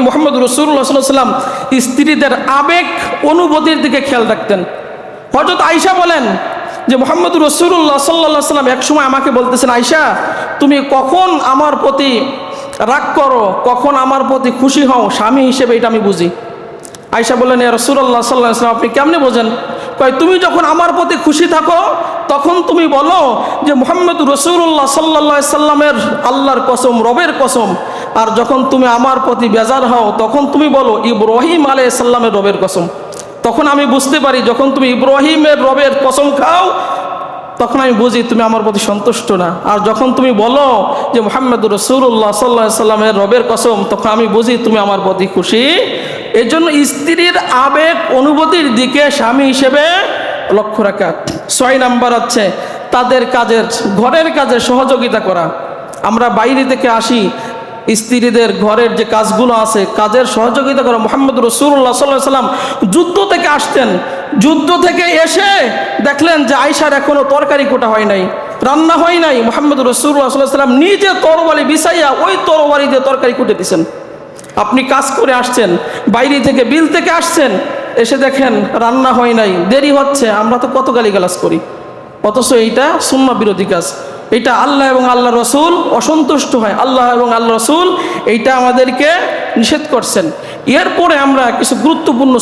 মুহাম্মদ রাসূলুল্লাহ সাল্লাল্লাহু আলাইহি ওয়াসাল্লাম স্ত্রীদের আবেগ অনুভূতির দিকে খেয়াল রাখতেন। হযরত আয়েশা বলেন যে মুহাম্মদ রাসূলুল্লাহ সাল্লাল্লাহু আলাইহি ওয়াসাল্লাম একসময় আমাকে বলতেছেন, আয়েশা তুমি কখন আমার প্রতি রাগ করো, কখন আমার প্রতি খুশি হও, স্বামী হিসেবে এটা আমি বুঝি। আয়েশা বললেন, ইয়া রাসূলুল্লাহ সাল্লাল্লাহু আলাইহি ওয়াসাল্লাম আপনি কেমনে বোঝেন? কয় তুমি যখন আমার প্রতি খুশি থাকো তখন তুমি বলো যে মুহাম্মদ রাসূলুল্লাহ সাল্লাল্লাহু আলাইহি সাল্লামের আল্লাহর কসম, রবের কসম। আর যখন তুমি আমার প্রতি বেজার হও তখন তুমি বলো ইব্রাহিম আলাইহিস সালামের রবের কসম। তখন আমি বুঝতে পারি যখন তুমি ইব্রাহিমের রবের কসম খাও তখন আমি বুঝি তুমি আমার প্রতি সন্তুষ্ট না। আর যখন তুমি বলো যে মুহাম্মদ রাসূলুল্লাহ সাল্লাল্লাহু আলাইহি সাল্লামের রবের কসম তখন আমি বুঝি তুমি আমার প্রতি খুশি। এই জন্য স্ত্রীর আবেগ অনুভূতির দিকে স্বামী হিসেবে লক্ষ্য রাখা। 6 নাম্বার হচ্ছে তাদের কাজের, ঘরের কাজে সহযোগিতা করা। আমরা বাইরে থেকে আসি, স্ত্রীদের ঘরের যে কাজগুলো আছে কাজের সহযোগিতা করা। মুহাম্মদ রাসূলুল্লাহ সাল্লাল্লাহু আলাইহি সাল্লাম যুদ্ধ থেকে আসতেন, যুদ্ধ থেকে এসে দেখলেন যে আয়েশার এখনো তরকারি কোটা হয় নাই, রান্না হয় নাই। মুহাম্মদ রাসূলুল্লাহ সাল্লাল্লাহু আলাইহি সাল্লাম নিজে তরবারি বিছাইয়া ওই তরবারি দিয়ে তরকারি কুটে দিয়েছেন। আপনি কাজ করে আসছেন, বাইরে থেকে বিল থেকে আসছেন, এসে দেখেন রান্না হয় নাই, দেরি হচ্ছে, আমরা তো কত গালিগালাজ করি। অথচ এইটা সুন্নাহ বিরোধী কাজ, এটা আল্লাহ এবং আল্লাহ রসুল অসন্তুষ্ট হয়, আল্লাহ এবং আল্লাহ রসুল এইটা আমাদেরকে নিষেধ করছেন। এরপরে আমরা কিছু গুরুত্বপূর্ণ